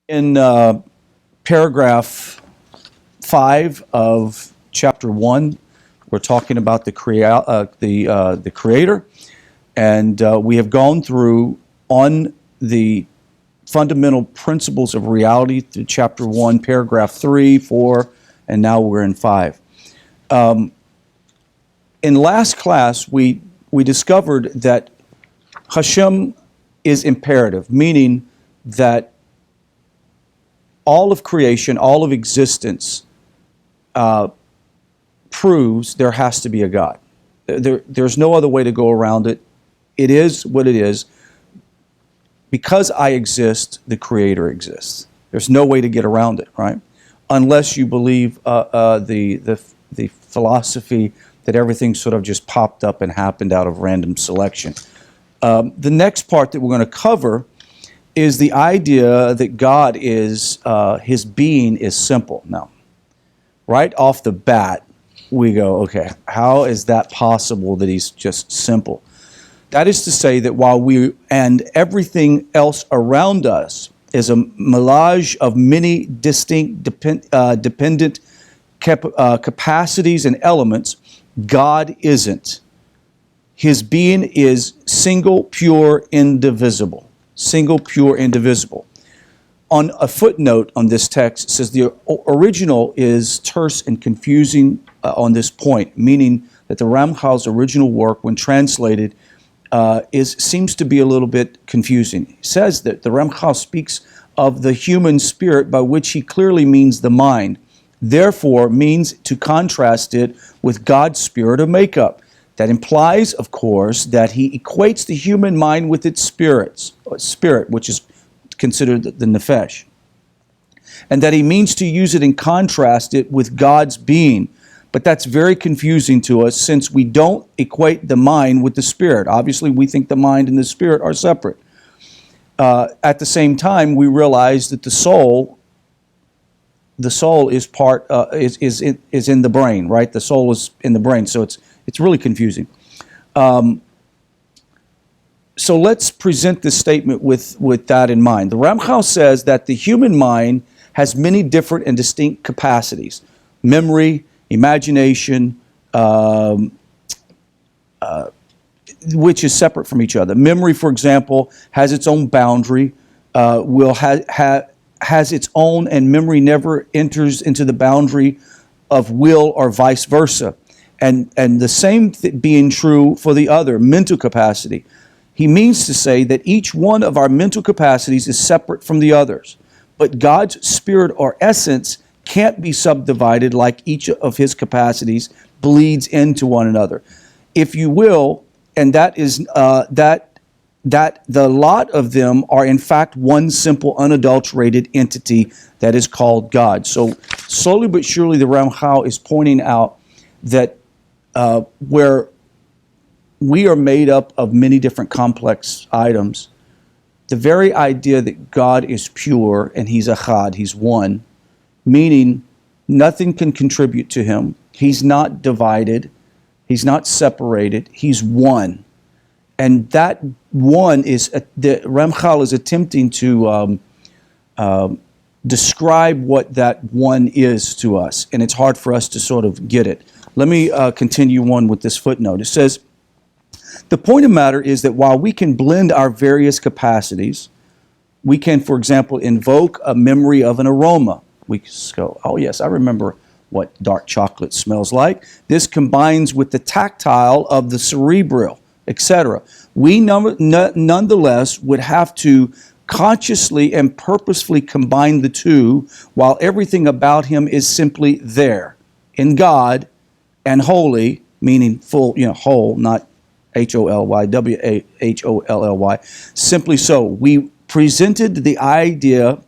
In paragraph 5 of chapter 1, we're talking about the Creator, and we have gone through on the fundamental principles of reality through chapter 1, paragraph 3, 4, and now we're in 5. In last class, we discovered that Hashem is imperative, meaning that all of creation, all of existence proves there has to be a God. There's no other way to go around it. It is what it is. Because I exist, the Creator exists. There's no way to get around it, right? Unless you believe the philosophy that everything sort of just popped up and happened out of random selection. The next part that we're going to cover is the idea that God is, his being is simple. Now, right off the bat, we go, okay, how is that possible that he's just simple? That is to say that while we and everything else around us is a melange of many distinct dependent capacities and elements, God isn't. His being is single, pure, indivisible. Single, pure, indivisible. On a footnote on this text, it says the original is terse and confusing on this point, meaning that the RAMCHAL's original work, when translated, seems to be a little bit confusing. He says that the RAMCHAL speaks of the human spirit, by which he clearly means the mind, therefore means to contrast it with God's spirit of makeup. That implies, of course, that he equates the human mind with its spirit, which is considered the nefesh, and that he means to use it and contrast it with God's being. But that's very confusing to us, since we don't equate the mind with the spirit. Obviously, we think the mind and the spirit are separate. At the same time, we realize that the soul is part is in the brain, right? The soul is in the brain, so it's really confusing. So let's present this statement with that in mind. The RAMCHAL says that the human mind has many different and distinct capacities: memory, imagination, which is separate from each other. Memory, for example, has its own boundary, has its own, and memory never enters into the boundary of will, or vice versa. And the same being true for the other, mental capacity. He means to say that each one of our mental capacities is separate from the others. But God's spirit or essence can't be subdivided like each of his capacities bleeds into one another, if you will, and that is that the lot of them are in fact one simple unadulterated entity that is called God. So slowly but surely the RAMCHAL is pointing out that where we are made up of many different complex items, the very idea that God is pure and he's echad, he's one, meaning nothing can contribute to him. He's not divided. He's not separated. He's one. And that one is, the RAMCHAL is attempting to describe what that one is to us. And it's hard for us to sort of get it. Let me continue on with this footnote. It says, the point of the matter is that while we can blend our various capacities, we can, for example, invoke a memory of an aroma. We go, oh yes, I remember what dark chocolate smells like. This combines with the tactile of the cerebral, etc. We nonetheless would have to consciously and purposefully combine the two, while everything about him is simply there, in God, and holy, meaning full, whole, not H-O-L-Y, W-A-H-O-L-L-Y. Simply so. We presented the idea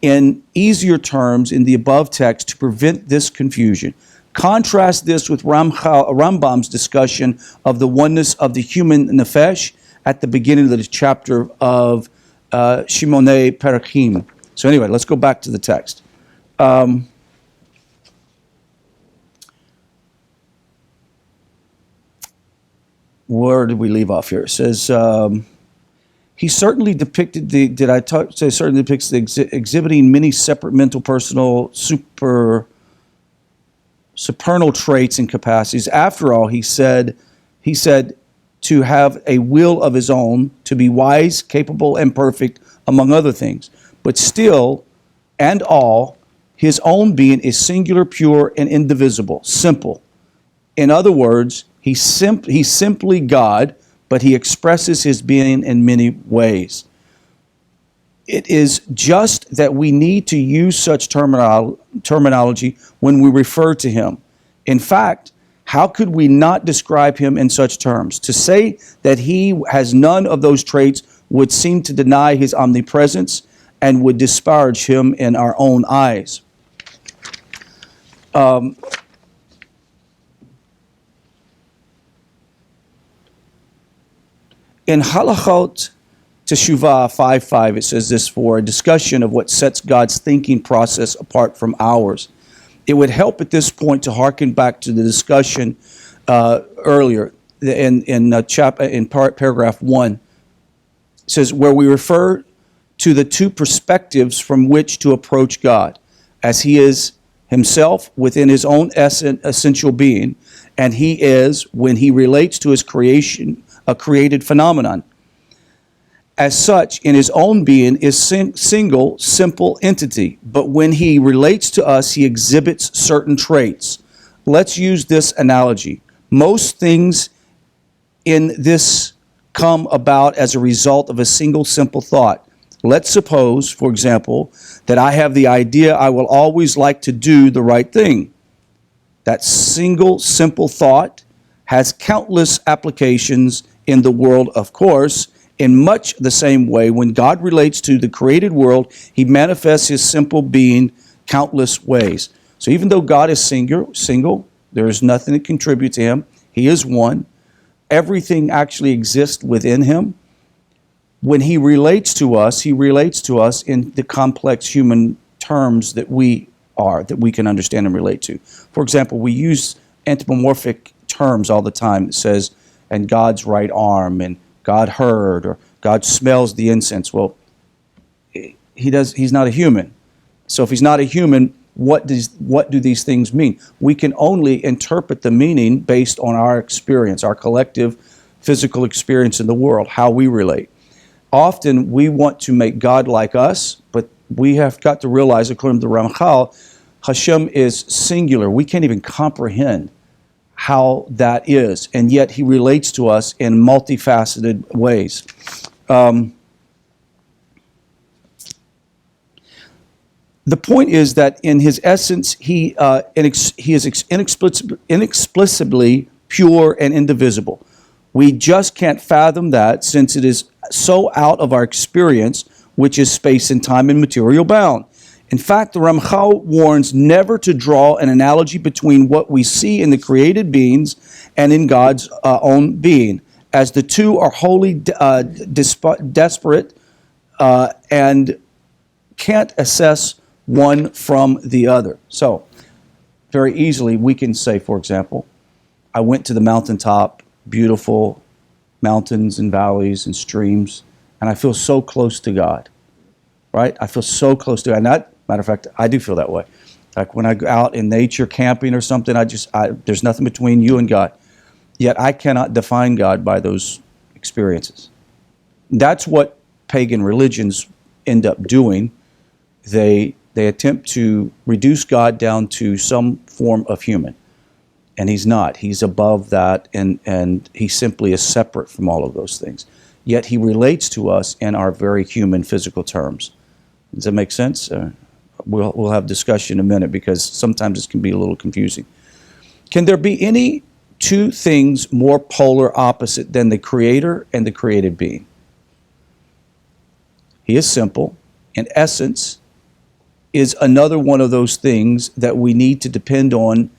in easier terms in the above text to prevent this confusion. Contrast this with Rambam's discussion of the oneness of the human nefesh at the beginning of the chapter of Shimonei Perachim. So anyway, let's go back to the text. Where did we leave off here? It says, he certainly depicted the, did I talk, say certainly depicts the exhibiting many separate mental, personal, supernal traits and capacities. After all, he said to have a will of his own, to be wise, capable, and perfect, among other things. But still, and all, his own being is singular, pure, and indivisible, simple. In other words, he's simply God, but he expresses his being in many ways. It is just that we need to use such terminology when we refer to him. In fact, how could we not describe him in such terms? To say that he has none of those traits would seem to deny his omnipresence and would disparage him in our own eyes. In Halachot Teshuvah 5:5, it says this: for a discussion of what sets God's thinking process apart from ours. It would help at this point to hearken back to the discussion earlier in paragraph 1. It says, where we refer to the two perspectives from which to approach God, as he is himself within his own essential being, and he is when he relates to his creation, a created phenomenon. As such, in his own being is single, simple entity, but when he relates to us, he exhibits certain traits. Let's use this analogy. Most things in this come about as a result of a single, simple thought. Let's suppose, for example, that I have the idea I will always like to do the right thing. That single, simple thought has countless applications in the world, of course. In much the same way, when God relates to the created world, he manifests his simple being countless ways. So even though God is single, there is nothing to contribute to him. He is one. Everything actually exists within him. When he relates to us in the complex human terms that we can understand and relate to. For example, we use anthropomorphic terms all the time. It says, and God's right arm, and God heard, or God smells the incense. Well, he's not a human. So if he's not a human, what do these things mean? We can only interpret the meaning based on our experience, our collective physical experience in the world, how we relate. Often we want to make God like us, but we have got to realize, according to the RAMCHAL, Hashem is singular. We can't even comprehend how that is, and yet he relates to us in multifaceted ways. The point is that in his essence, he is inexplicably pure and indivisible. We just can't fathom that, since it is so out of our experience, which is space and time and material bound. In fact, the RAMCHAL warns never to draw an analogy between what we see in the created beings and in God's own being, as the two are wholly disparate and can't assess one from the other. So, very easily we can say, for example, I went to the mountaintop, beautiful mountains and valleys and streams, and I feel so close to God, right? I feel so close to God. And that, matter of fact, I do feel that way. Like when I go out in nature camping or something, there's nothing between you and God. Yet I cannot define God by those experiences. That's what pagan religions end up doing. They attempt to reduce God down to some form of human. And he's not. He's above that, and he simply is separate from all of those things. Yet he relates to us in our very human physical terms. Does that make sense? We'll have discussion in a minute, because sometimes it can be a little confusing. Can there be any two things more polar opposite than the Creator and the created being? He is simple. In essence, is another one of those things that we need to depend on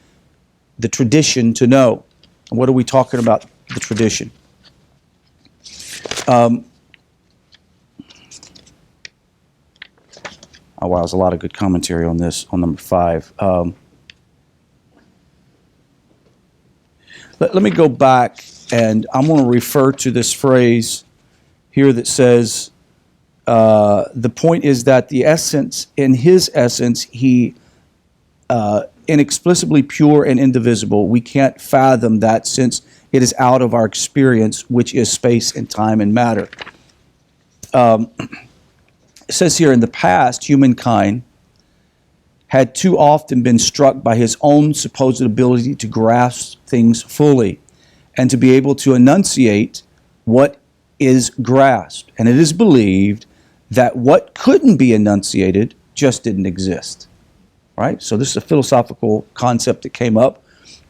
the tradition to know. And what are we talking about, the tradition? Oh wow, there's a lot of good commentary on this, on number 5. Let me go back, and I'm going to refer to this phrase here that says, the point is that the essence, in his essence, he inexplicably pure and indivisible. We can't fathom that since it is out of our experience, which is space and time and matter. It says here, in the past, humankind had too often been struck by his own supposed ability to grasp things fully and to be able to enunciate what is grasped. And it is believed that what couldn't be enunciated just didn't exist. Right? So this is a philosophical concept that came up.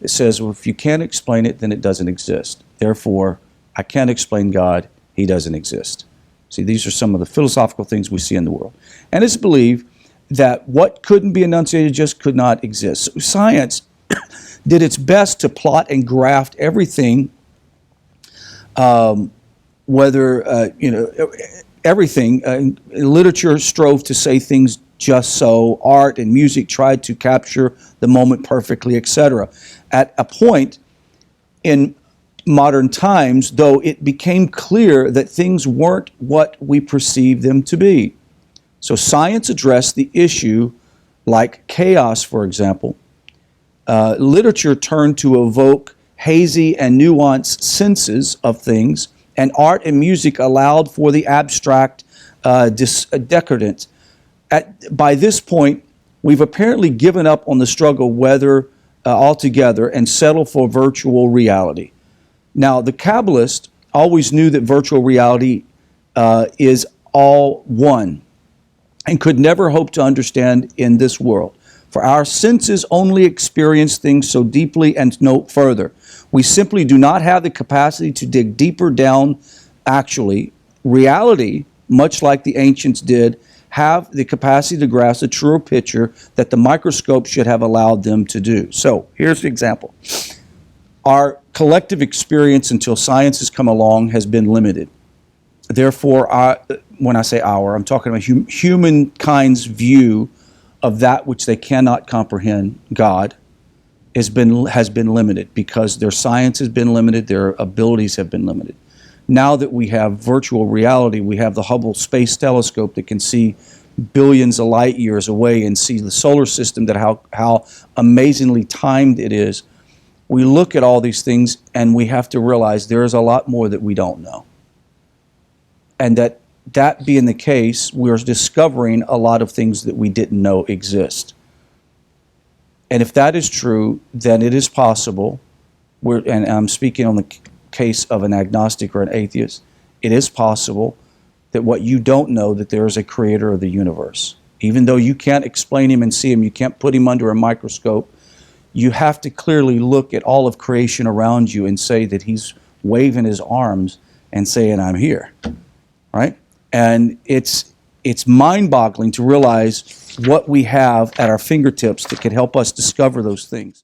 It says, well, if you can't explain it, then it doesn't exist. Therefore, I can't explain God. He doesn't exist. See, these are some of the philosophical things we see in the world. And it's believed that what couldn't be enunciated just could not exist. So science did its best to plot and graft everything, everything. Literature strove to say things just so. Art and music tried to capture the moment perfectly, etc. At a point in modern times, though, it became clear that things weren't what we perceived them to be. So science addressed the issue like chaos, for example. Literature turned to evoke hazy and nuanced senses of things, and art and music allowed for the abstract decadent. By this point, we've apparently given up on the struggle whether altogether and settled for virtual reality. Now, the Kabbalists always knew that virtual reality is all one and could never hope to understand in this world. For our senses only experience things so deeply and no further. We simply do not have the capacity to dig deeper down. Actually, reality, much like the ancients did, have the capacity to grasp a truer picture that the microscope should have allowed them to do. So, here's the example. Our collective experience until science has come along has been limited. Therefore, when I say our, I'm talking about humankind's view of that which they cannot comprehend, God, has been limited because their science has been limited, their abilities have been limited. Now that we have virtual reality, we have the Hubble Space Telescope that can see billions of light years away and see the solar system, that how amazingly timed it is. We look at all these things and we have to realize there is a lot more that we don't know. And that being the case, we're discovering a lot of things that we didn't know exist. And if that is true, then it is possible, and I'm speaking on the case of an agnostic or an atheist, it is possible that what you don't know, that there is a creator of the universe. Even though you can't explain him and see him, you can't put him under a microscope, you have to clearly look at all of creation around you and say that he's waving his arms and saying, I'm here, right? And it's mind-boggling to realize what we have at our fingertips that could help us discover those things.